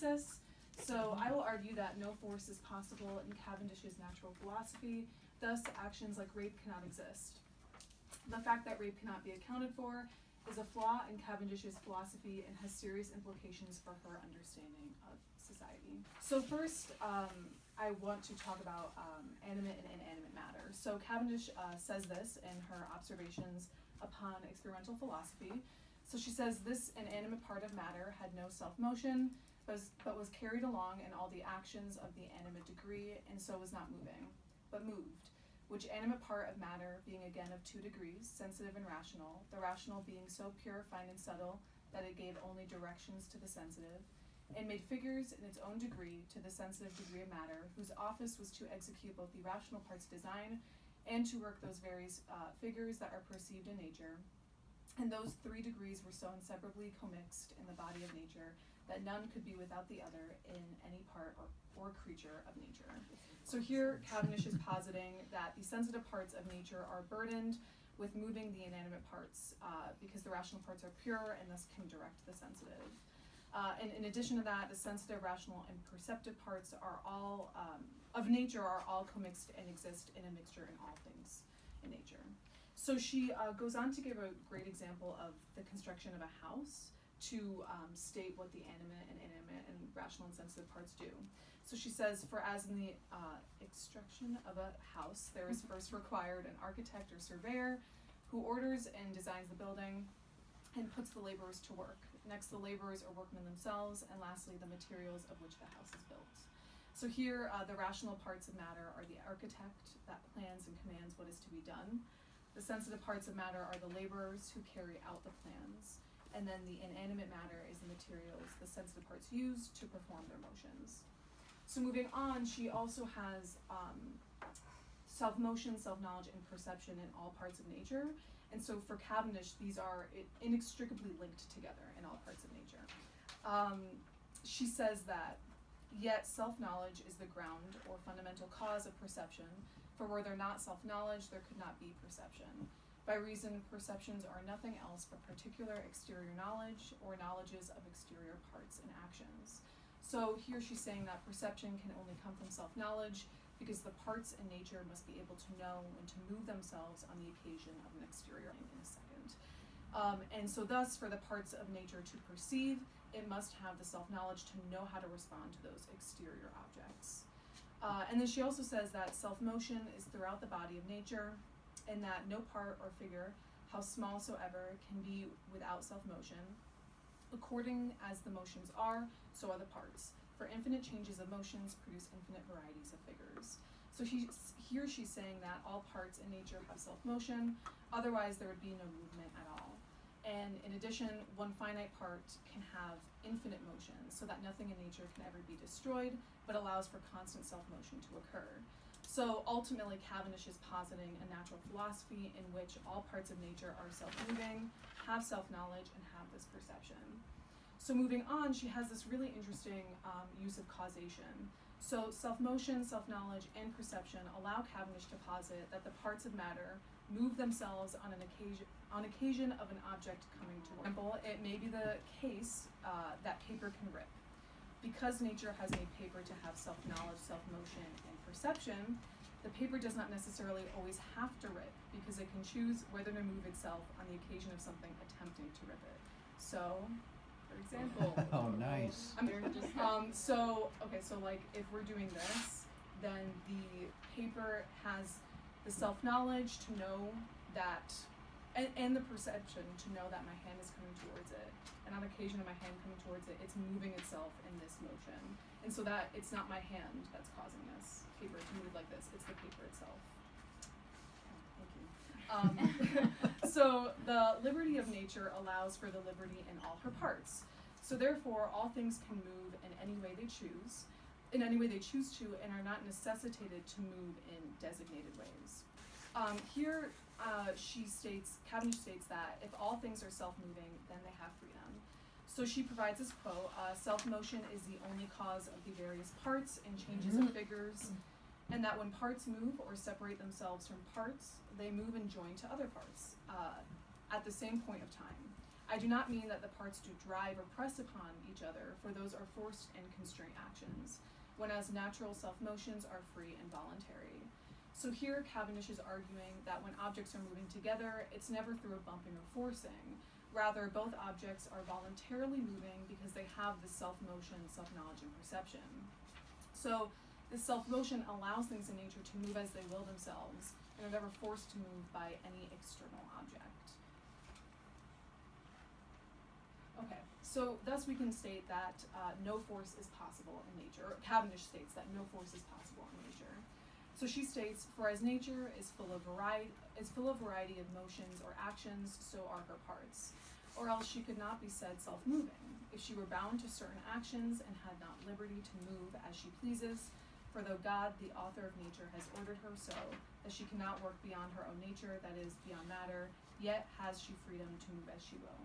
basis. So I will argue that no force is possible in Cavendish's natural philosophy, thus actions like rape cannot exist. The fact that rape cannot be accounted for is a flaw in Cavendish's philosophy and has serious implications for her understanding of society. So first, I want to talk about animate and inanimate matter. So Cavendish says this in her Observations upon Experimental Philosophy. So she says, this inanimate part of matter had no self-motion, but was carried along in all the actions of the animate degree, and so was not moving, but moved, which animate part of matter being again of 2 degrees, sensitive and rational, the rational being so pure, fine, and subtle that it gave only directions to the sensitive, and made figures in its own degree to the sensitive degree of matter, whose office was to execute both the rational part's design and to work those various figures that are perceived in nature. And those 3 degrees were so inseparably commixed in the body of nature that none could be without the other in any part or creature of nature. So here Cavendish is positing that the sensitive parts of nature are burdened with moving the inanimate parts because the rational parts are pure and thus can direct the sensitive. And in addition to that, the sensitive, rational, and perceptive parts are all of nature are all commixed and exist in a mixture in all things in nature. So she goes on to give a great example of the construction of a house to state what the animate and inanimate and rational and sensitive parts do. So she says, for as in the construction of a house, there is first required an architect or surveyor who orders and designs the building and puts the laborers to work. Next, the laborers are workmen themselves, and lastly, the materials of which the house is built. So here, the rational parts of matter are the architect that plans and commands what is to be done. The sensitive parts of matter are the laborers who carry out the plans. And then the inanimate matter is the materials the sensitive parts use to perform their motions. So moving on, she also has self-motion, self-knowledge, and perception in all parts of nature. And so for Cavendish, these are inextricably linked together in all parts of nature. She says that, yet self-knowledge is the ground or fundamental cause of perception, for were there not self-knowledge, there could not be perception. By reason, perceptions are nothing else but particular exterior knowledge or knowledges of exterior parts and actions. So here she's saying that perception can only come from self-knowledge because the parts in nature must be able to know when to move themselves on the occasion of an exterior in a second. And so thus, for the parts of nature to perceive, it must have the self-knowledge to know how to respond to those exterior objects. And then she also says that self-motion is throughout the body of nature, and that no part or figure, how small soever, can be without self-motion. According as the motions are, so are the parts. For infinite changes of motions produce infinite varieties of figures. So here she's saying that all parts in nature have self-motion, otherwise there would be no movement at all. And in addition, one finite part can have infinite motion, so that nothing in nature can ever be destroyed, but allows for constant self-motion to occur. So ultimately, Cavendish is positing a natural philosophy in which all parts of nature are self-moving, have self-knowledge, and have this perception. So moving on, she has this really interesting use of causation. So self-motion, self-knowledge, and perception allow Cavendish to posit that the parts of matter move themselves on occasion of an object coming toward. For example, it may be the case that paper can rip. Because nature has made paper to have self-knowledge, self-motion, and perception, the paper does not necessarily always have to rip because it can choose whether to move itself on the occasion of something attempting to rip it. So, for example. Oh, nice. So like if we're doing this, then the paper has the self-knowledge to know that, and the perception to know that my hand is coming towards it. And on occasion of my hand coming towards it, it's moving itself in this motion. And so that it's not my hand that's causing this paper to move like this, it's the paper itself. Thank you. So the liberty of nature allows for the liberty in all her parts. So therefore, all things can move in any way they choose, to, and are not necessitated to move in designated ways. Here, Cavendish states that if all things are self-moving, then they have freedom. So she provides this quote, self-motion is the only cause of the various parts and changes of figures, and that when parts move or separate themselves from parts, they move and join to other parts at the same point of time. I do not mean that the parts do drive or press upon each other, for those are forced and constrained actions, whereas natural self-motions are free and voluntary. So here Cavendish is arguing that when objects are moving together, it's never through a bumping or forcing. Rather, both objects are voluntarily moving because they have this self-motion, self-knowledge, and perception. So this self-motion allows things in nature to move as they will themselves, and are never forced to move by any external object. Okay, so thus we can state that no force is possible in nature, or Cavendish states that no force is possible in nature. So she states, for as nature is full of variety of motions or actions, so are her parts. Or else she could not be said self-moving, if she were bound to certain actions and had not liberty to move as she pleases. For though God, the author of nature, has ordered her so, that she cannot work beyond her own nature, that is, beyond matter, yet has she freedom to move as she will.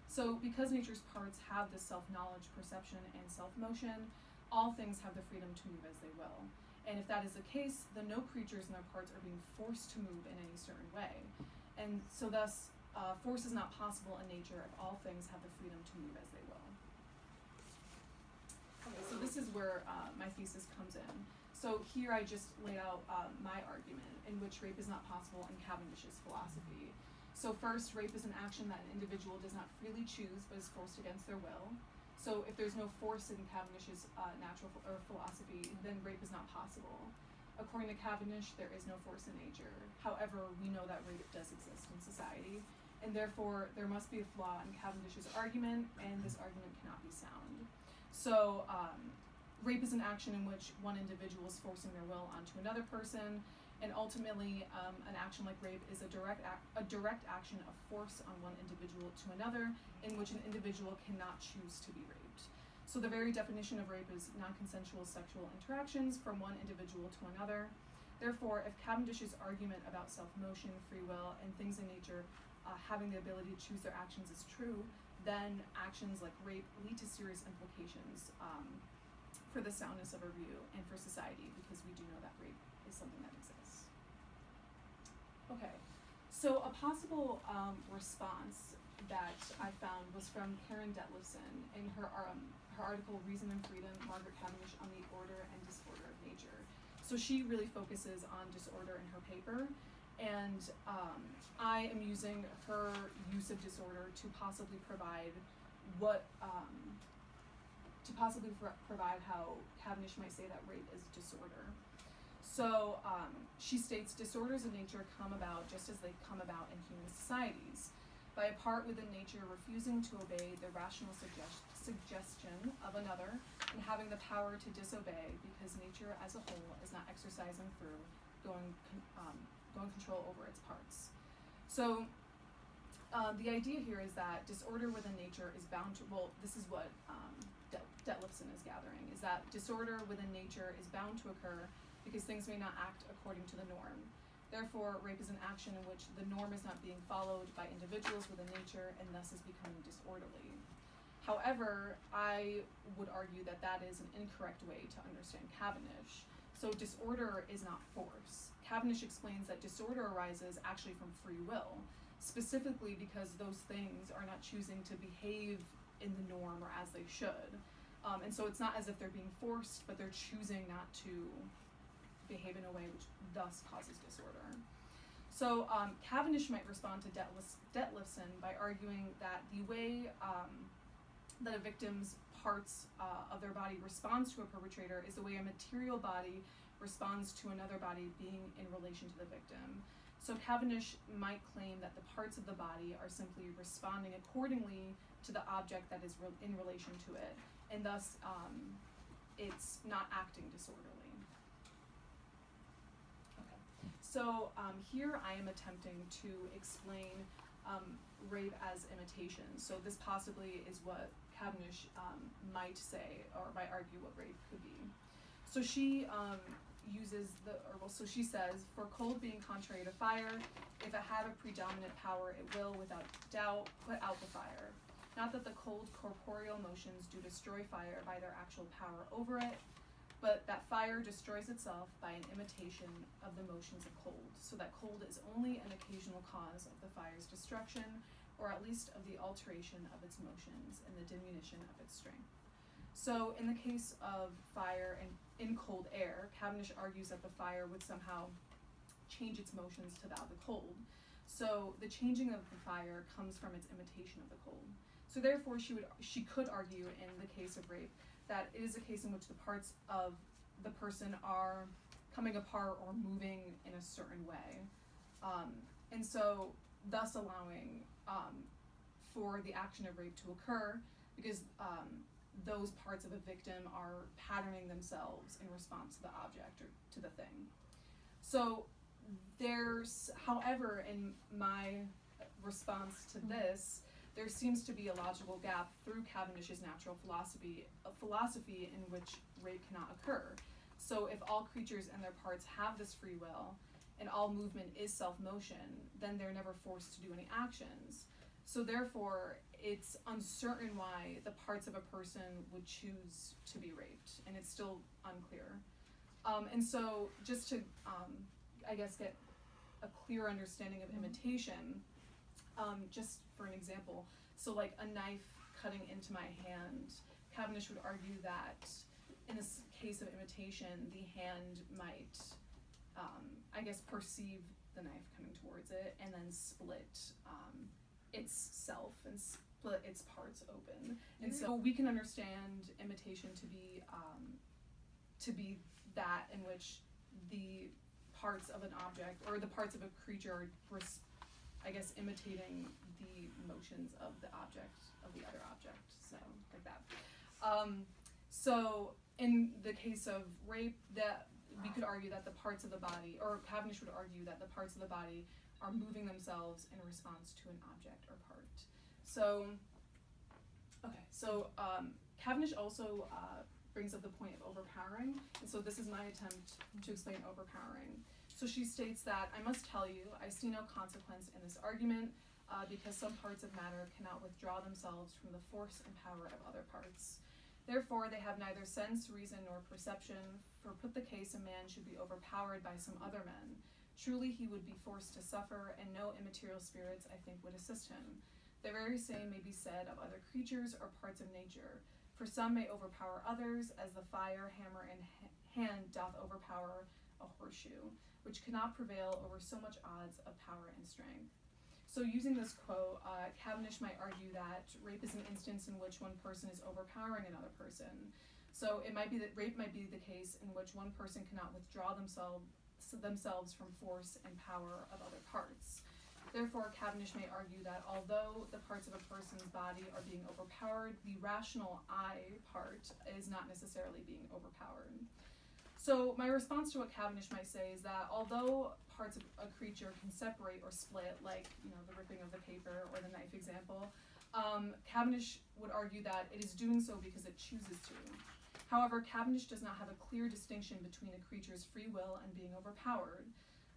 So because nature's parts have this self-knowledge, perception, and self-motion, all things have the freedom to move as they will. And if that is the case, then no creatures and their parts are being forced to move in any certain way. And so thus, force is not possible in nature if all things have the freedom to move as they will. Okay, so this is where my thesis comes in. So here I just laid out my argument in which rape is not possible in Cavendish's philosophy. So first, rape is an action that an individual does not freely choose but is forced against their will. So if there's no force in Cavendish's natural philosophy, then rape is not possible. According to Cavendish, there is no force in nature. However, we know that rape does exist in society, and therefore there must be a flaw in Cavendish's argument, and this argument cannot be sound. So rape is an action in which one individual is forcing their will onto another person, and ultimately an action like rape is a direct action of force on one individual to another, in which an individual cannot choose to be raped. So the very definition of rape is non-consensual sexual interactions from one individual to another. Therefore, if Cavendish's argument about self-motion, free will, and things in nature having the ability to choose their actions is true, then actions like rape lead to serious implications for the soundness of our view and for society, because we do know that rape is something that exists. Okay, so a possible response that I found was from Karen Detlefson in her article, Reason and Freedom, Margaret Cavendish on the Order and Disorder of Nature. So she really focuses on disorder in her paper, and I am using her use of disorder to possibly provide provide how Cavendish might say that rape is disorder. So she states, disorders of nature come about just as they come about in human societies, by a part within nature refusing to obey the rational suggestion of another, and having the power to disobey because nature as a whole is not exercising through going control over its parts. So the idea here is that disorder within nature is bound to, well, this is what Detlefson is gathering, is that disorder within nature is bound to occur because things may not act according to the norm. Therefore, rape is an action in which the norm is not being followed by individuals within nature and thus is becoming disorderly. However, I would argue that that is an incorrect way to understand Cavendish. So disorder is not force. Cavendish explains that disorder arises actually from free will, specifically because those things are not choosing to behave in the norm or as they should. And so it's not as if they're being forced, but they're choosing not to behave in a way which thus causes disorder. So Cavendish might respond to Detlefson by arguing that the way that a victim's parts of their body responds to a perpetrator is the way a material body responds to another body being in relation to the victim. So Cavendish might claim that the parts of the body are simply responding accordingly to the object that is in relation to it, and thus it's not acting disorderly. Okay, so here I am attempting to explain rape as imitation. So this possibly is what Cavendish might say, or might argue what rape could be. So she she says, for cold being contrary to fire, if it have a predominant power, it will, without doubt, put out the fire. Not that the cold corporeal motions do destroy fire by their actual power over it, but that fire destroys itself by an imitation of the motions of cold, so that cold is only an occasional cause of the fire's destruction, or at least of the alteration of its motions and the diminution of its strength. So in the case of fire and in cold air, Cavendish argues that the fire would somehow change its motions to that of the cold. So the changing of the fire comes from its imitation of the cold. So therefore she could argue in the case of rape that it is a case in which the parts of the person are coming apart or moving in a certain way. And so thus allowing for the action of rape to occur, because those parts of a victim are patterning themselves in response to the object or to the thing. So there's, however, in my response to this, there seems to be a logical gap through Cavendish's natural philosophy, a philosophy in which rape cannot occur. So if all creatures and their parts have this free will, and all movement is self-motion, then they're never forced to do any actions. So therefore, it's uncertain why the parts of a person would choose to be raped, and it's still unclear. And so just to, I guess, get a clear understanding of imitation, just for an example, so like a knife cutting into my hand, Cavendish would argue that in this case of imitation, the hand might, I guess, perceive the knife coming towards it and then split itself and split its parts open. And so we can understand imitation to be that in which the parts of an object or the parts of a creature are, I guess, imitating the motions of the object, of the other object, so like that. So in the case of rape, that we could argue that the parts of the body, or Cavendish would argue that the parts of the body are moving themselves in response to an object or part. So, okay, so Cavendish also brings up the point of overpowering, and so this is my attempt to explain overpowering. So she states that, I must tell you, I see no consequence in this argument, because some parts of matter cannot withdraw themselves from the force and power of other parts. Therefore, they have neither sense, reason, nor perception, for put the case a man should be overpowered by some other men. Truly he would be forced to suffer, and no immaterial spirits, I think, would assist him. The very same may be said of other creatures or parts of nature, for some may overpower others, as the fire, hammer in hand doth overpower a horseshoe, which cannot prevail over so much odds of power and strength. So using this quote, Cavendish might argue that rape is an instance in which one person is overpowering another person. So it might be that rape might be the case in which one person cannot withdraw themselves from force and power of other parts. Therefore, Cavendish may argue that although the parts of a person's body are being overpowered, the rational I part is not necessarily being overpowered. So my response to what Cavendish might say is that although parts of a creature can separate or split, like the ripping of the paper or the knife example, Cavendish would argue that it is doing so because it chooses to. However, Cavendish does not have a clear distinction between a creature's free will and being overpowered.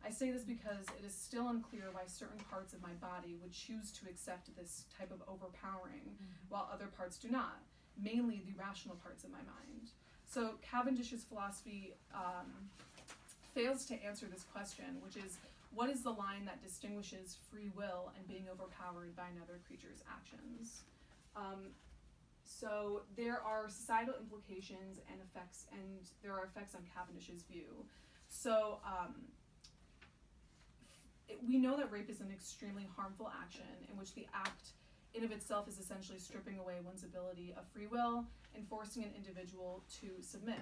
I say this because it is still unclear why certain parts of my body would choose to accept this type of overpowering, while other parts do not, mainly the rational parts of my mind. So Cavendish's philosophy fails to answer this question, which is, what is the line that distinguishes free will and being overpowered by another creature's actions? So there are societal implications and effects, and there are effects on Cavendish's view. So we know that rape is an extremely harmful action in which the act in of itself is essentially stripping away one's ability of free will and forcing an individual to submit.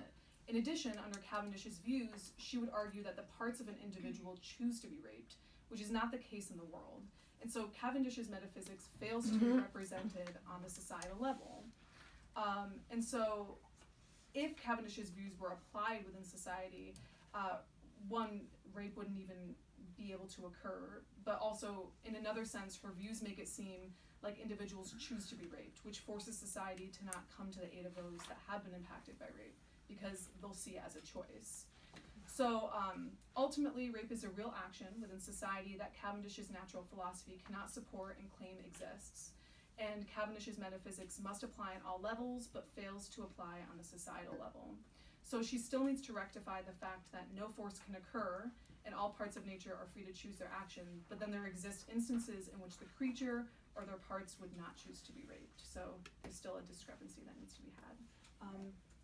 In addition, under Cavendish's views, she would argue that the parts of an individual choose to be raped, which is not the case in the world. And so Cavendish's metaphysics fails to be represented on the societal level. And so if Cavendish's views were applied within society, rape wouldn't even be able to occur, but also in another sense, her views make it seem like individuals choose to be raped, which forces society to not come to the aid of those that have been impacted by rape, because they'll see it as a choice. So ultimately, rape is a real action within society that Cavendish's natural philosophy cannot support and claim exists. And Cavendish's metaphysics must apply on all levels, but fails to apply on the societal level. So she still needs to rectify the fact that no force can occur, and all parts of nature are free to choose their action, but then there exist instances in which the creature or their parts would not choose to be raped. So there's still a discrepancy that needs to be had.